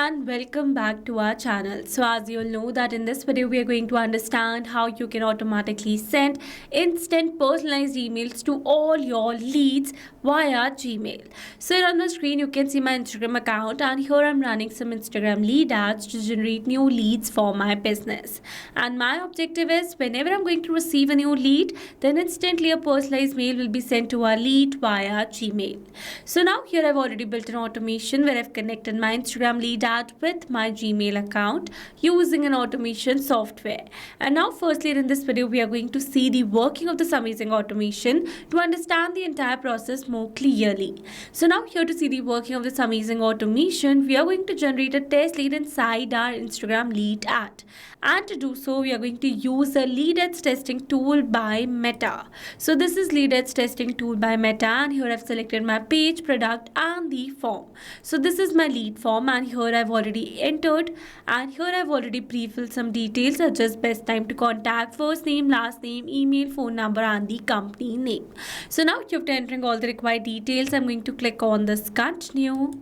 and welcome back to our channel. So as you all know that in this video we are going to understand how you can automatically send instant personalized emails to all your leads via Gmail. So here on the screen you can see my Instagram account, and here I'm running some Instagram lead ads to generate new leads for my business. And my objective is whenever I'm going to receive a new lead, then instantly a personalized mail will be sent to our lead via Gmail. So now here I've already built an automation where I've connected my Instagram lead ad with my Gmail account using an automation software. And now firstly in this video we are going to see the working of this amazing automation to understand the entire process more clearly. So now here to see the working of this amazing automation, we are going to generate a test lead inside our Instagram lead ad. And to do so, we are going to use a lead ads testing tool by Meta. So this is lead ads testing tool by Meta, and here I've selected my page, product and the form. So this is my lead form, and here I've already entered, and here I've already pre-filled some details such as best time to contact, first name, last name, email, phone number and the company name. So now after entering all the required details, I'm going to click on this continue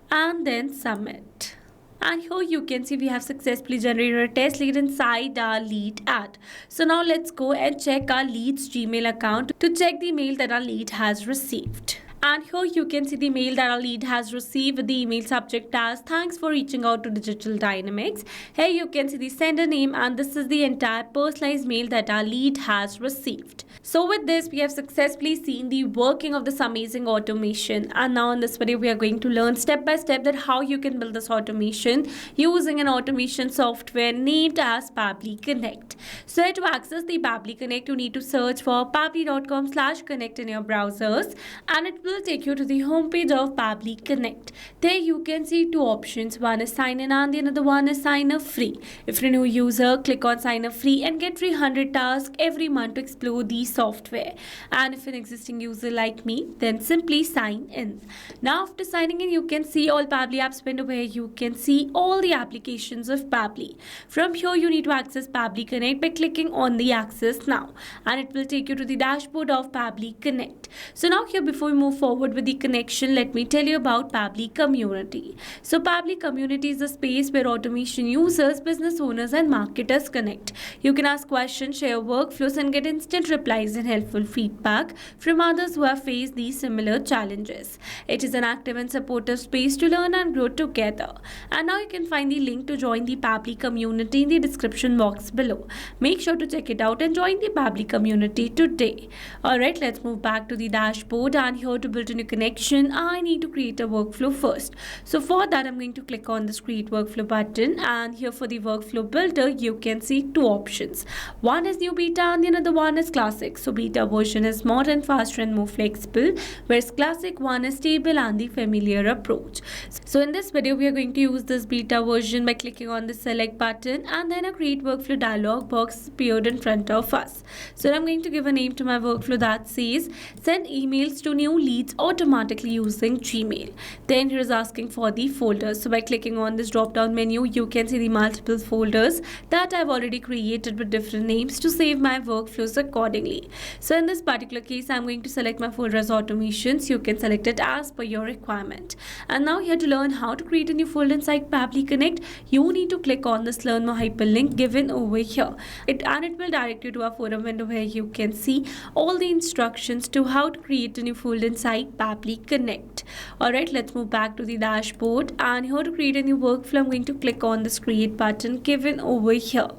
and then submit. And here you can see we have successfully generated a test lead inside our lead ad. So now let's go and check our lead's Gmail account to check the mail that our lead has received. And here you can see the mail that our lead has received with the email subject as "Thanks for reaching out to Digital Dynamics." Here you can see the sender name, and this is the entire personalized mail that our lead has received. So with this, we have successfully seen the working of this amazing automation. And now in this video, we are going to learn step by step that how you can build this automation using an automation software named as Pabbly Connect. So here to access the Pabbly Connect, you need to search for pabbly.com/connect in your browsers, and it will take you to the homepage of Pabbly Connect. There you can see two options. One is sign in and the another one is sign up free. If you're a new user, click on sign up free and get 300 tasks every month to explore the software. And if an existing user like me, then simply sign in. Now after signing in, you can see all Pabbly apps window where you can see all the applications of Pabbly. From here, you need to access Pabbly Connect by clicking on the access now, and it will take you to the dashboard of Pabbly Connect. So now here, before we move forward with the connection, let me tell you about Pabbly Community. So Pabbly Community is a space where automation users, business owners and marketers connect. You can ask questions, share workflows and get instant replies and helpful feedback from others who have faced these similar challenges. It is an active and supportive space to learn and grow together. And now you can find the link to join the Pabbly Community in the description box below. Make sure to check it out and join the Pabbly Community today. Alright, let's move back to the dashboard, and here to build a new connection, I need to create a workflow first. So for that, I'm going to click on this create workflow button, and here for the workflow builder, you can see two options. One is new beta and the other one is classic. So beta version is modern, faster and more flexible, whereas classic one is stable and the familiar approach. So in this video, we are going to use this beta version by clicking on the select button, and then a create workflow dialog box appeared in front of us. So I'm going to give a name to my workflow that says send emails to new leads automatically using Gmail. Then here is asking for the folders. So by clicking on this drop down menu, you can see the multiple folders that I've already created with different names to save my workflows accordingly. So in this particular case, I'm going to select my folder as automations. You can select it as per your requirement. And now here to learn how to create a new folder inside Pabbly Connect, you need to click on this learn more hyperlink given over here. It will direct you to a forum window where you can see all the instructions to how to create a new folder inside Pabbly Connect. Alright, let's move back to the dashboard, and here to create a new workflow, I'm going to click on this create button given over here.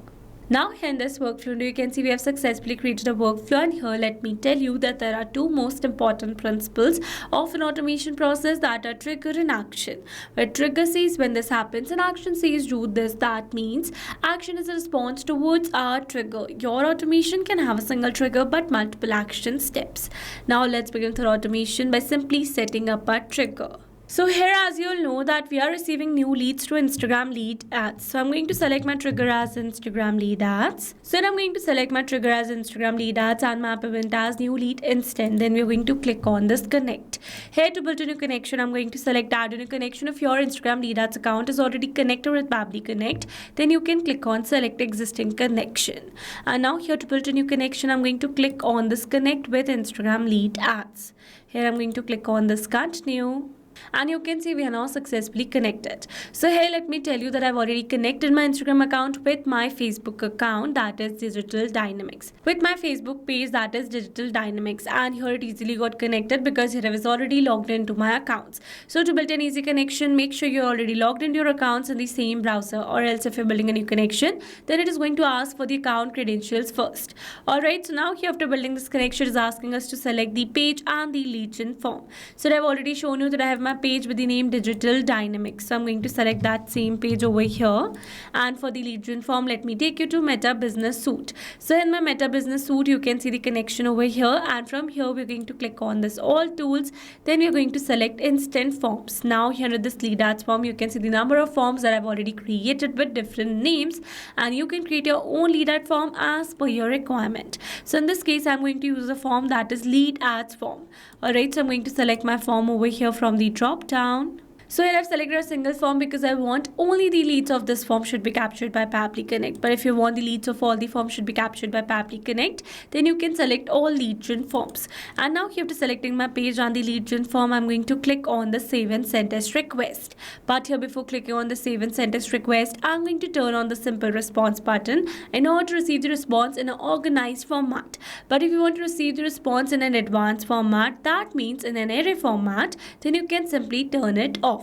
Now here in this workflow, you can see we have successfully created a workflow, and here let me tell you that there are two most important principles of an automation process, that are trigger and action. Where trigger says when this happens and action says do this, that means action is a response towards our trigger. Your automation can have a single trigger but multiple action steps. Now let's begin with our automation by simply setting up a trigger. So here, as you all know, that we are receiving new leads to Instagram lead ads. So I'm going to select my trigger as Instagram lead ads. So then I'm going to select my trigger as Instagram lead ads and map event as new lead instant. Then we're going to click on this connect. Here to build a new connection, I'm going to select add a new connection. If your Instagram lead ads account is already connected with Pabbly Connect, then you can click on select existing connection. And now here to build a new connection, I'm going to click on this connect with Instagram lead ads. Here I'm going to click on this continue. And you can see we are now successfully connected. So here let me tell you that I've already connected my Instagram account with my Facebook account, that is Digital Dynamics, with my Facebook page, that is Digital Dynamics, and here it easily got connected because here I was already logged into my accounts. So to build an easy connection, make sure you're already logged into your accounts in the same browser, or else if you're building a new connection, then it is going to ask for the account credentials first. Alright, so now here after building this connection, it is asking us to select the page and the lead gen form. So I've already shown you that I have my page with the name Digital Dynamics. So I'm going to select that same page over here. And for the lead gen form, let me take you to Meta Business Suite. So in my Meta Business Suite, you can see the connection over here. And from here, we're going to click on this All Tools. Then we're going to select Instant Forms. Now here in this lead ads form, you can see the number of forms that I've already created with different names. And you can create your own lead ad form as per your requirement. So in this case, I'm going to use a form that is lead ads form. Alright, so I'm going to select my form over here from the drop down. So here I've selected a single form because I want only the leads of this form should be captured by Pabbly Connect. But if you want the leads of all the forms should be captured by Pabbly Connect, then you can select all lead gen forms. And now here after selecting my page on the lead gen form, I'm going to click on the Save and Send Test Request. But here before clicking on the Save and Send Test Request, I'm going to turn on the Simple Response button in order to receive the response in an organized format. But if you want to receive the response in an advanced format, that means in an array format, then you can simply turn it off.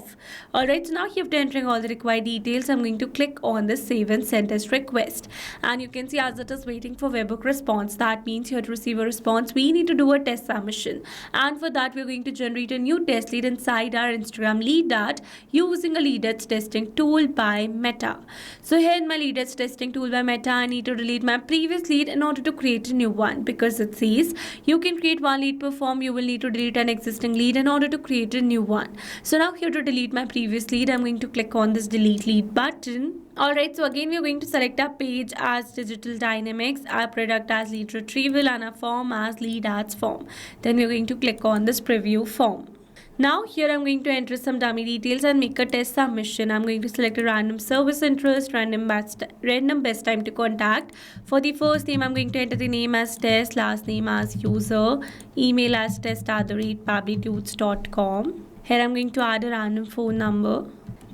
Alright, so now after entering all the required details, I'm going to click on the Save and Send Test Request. And you can see as it is waiting for webhook response, that means here to receive a response, we need to do a test submission. And for that, we're going to generate a new test lead inside our Instagram lead ad using a lead ads testing tool by Meta. So here in my lead ads testing tool by Meta, I need to delete my previous lead in order to create a new one, because it says you can create one lead per form, you will need to delete an existing lead in order to create a new one. So now here to delete my previous lead, I'm going to click on this delete lead button. Alright, so again we're going to select our page as Digital Dynamics, our product as lead retrieval, and our form as lead ads form. Then we're going to click on this preview form. Now here I'm going to enter some dummy details and make a test submission. I'm going to select a random service interest, random best time to contact. For the first name, I'm going to enter the name as test, last name as user, email as test@pabblytudes.com. Here I'm going to add a random phone number.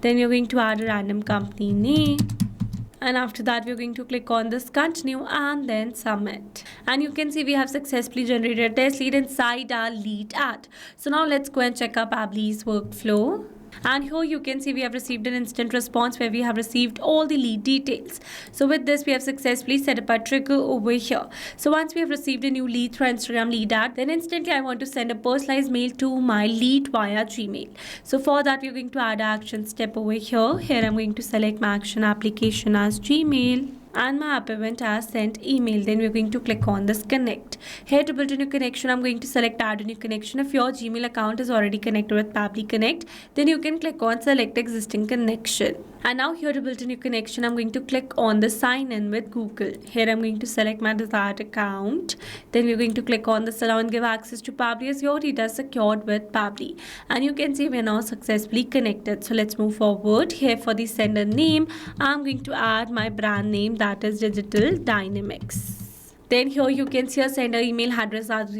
Then we're going to add a random company name. And after that, we're going to click on this continue and then submit. And you can see we have successfully generated a test lead inside our lead ad. So now let's go and check our Pabbly's workflow. And here you can see we have received an instant response where we have received all the lead details. So with this, we have successfully set up a trigger over here. So once we have received a new lead through Instagram lead ad, then instantly I want to send a personalized mail to my lead via Gmail. So for that, we're going to add an action step over here. Here I'm going to select my action application as Gmail. And my app event as sent email. Then we're going to click on this connect. Here to build a new connection, I'm going to select add a new connection. If your Gmail account is already connected with Pabbly Connect, then you can click on select existing connection. And now here to build a new connection, I'm going to click on the sign in with Google. Here I'm going to select my desired account. Then we're going to click on this allow and give access to Pabbly as your data secured with Pabbly. And you can see we're now successfully connected. So let's move forward. Here for the sender name, I'm going to add my brand name, that is Digital Dynamics. Then here you can see a sender email address has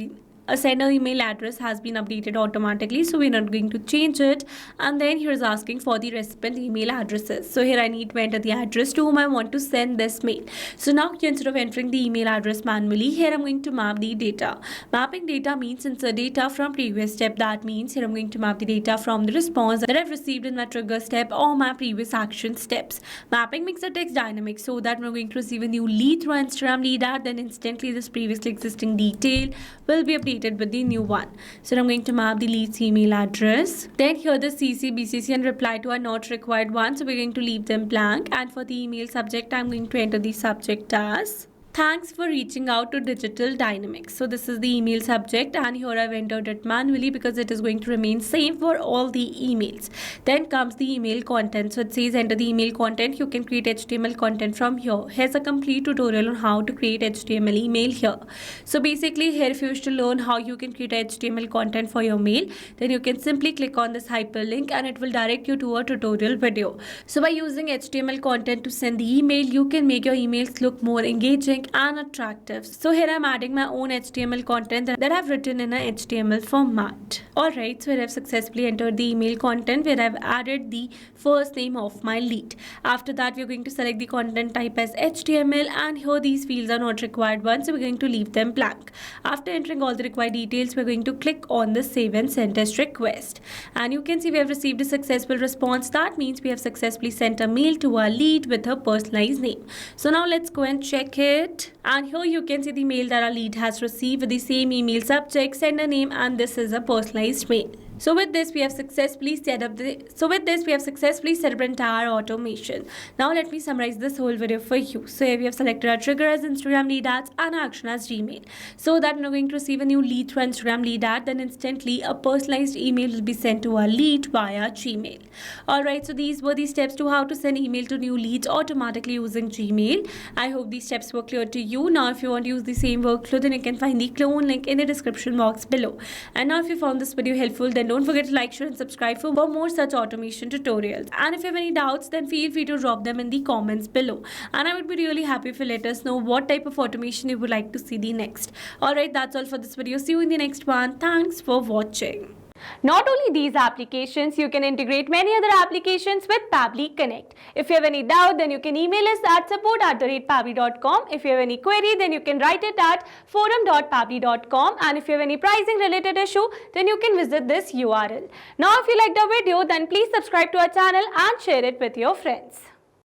been updated automatically, so we're not going to change it. And then here is asking for the recipient email addresses. So here I need to enter the address to whom I want to send this mail. So now here, instead of entering the email address manually, here I'm going to map the data. Mapping data means insert data from previous step. That means here I'm going to map the data from the response that I've received in my trigger step or my previous action steps. Mapping makes the text dynamic so that we're going to receive a new lead through Instagram lead ad, then instantly this previously existing detail will be updated with the new one. So I'm going to map the lead's email address. Then here the CC, BCC and reply to are not required ones, so we're going to leave them blank. And for the email subject, I'm going to enter the subject as thanks for reaching out to Digital Dynamics. So this is the email subject, and here I've entered it manually because it is going to remain same for all the emails. Then comes the email content. So it says enter the email content. You can create HTML content from here. Here's a complete tutorial on how to create HTML email here. So basically here, if you wish to learn how you can create HTML content for your mail, then you can simply click on this hyperlink and it will direct you to a tutorial video. So by using HTML content to send the email, you can make your emails look more engaging unique and attractive. So here I'm adding my own HTML content that I've written in a HTML format. Alright, so here I've successfully entered the email content where I've added the first name of my lead. After that, we're going to select the content type as HTML, and here these fields are not required ones, so we're going to leave them blank. After entering all the required details, we're going to click on the save and send test request. And you can see we have received a successful response. That means we have successfully sent a mail to our lead with her personalized name. So now let's go and check it. And here you can see the mail that our lead has received with the same email subject, sender name, and this is a personalized mail. So with this, we have successfully set up entire automation. Now let me summarize this whole video for you. So here we have selected our trigger as Instagram lead ads and action as Gmail. So that when we're going to receive a new lead through Instagram lead ad, then instantly a personalized email will be sent to our lead via Gmail. Alright, so these were the steps to how to send email to new leads automatically using Gmail. I hope these steps were clear to you. Now if you want to use the same workflow, then you can find the clone link in the description box below. And now if you found this video helpful, then don't forget to like, share and subscribe for more such automation tutorials. And if you have any doubts, then feel free to drop them in the comments below. And I would be really happy if you let us know what type of automation you would like to see the next. Alright, that's all for this video. See you in the next one. Thanks for watching. Not only these applications, you can integrate many other applications with Pabbly Connect. If you have any doubt, then you can email us at support@pabbly.com. If you have any query, then you can write it at forum.pabbly.com. And if you have any pricing related issue, then you can visit this URL. Now, if you liked the video, then please subscribe to our channel and share it with your friends.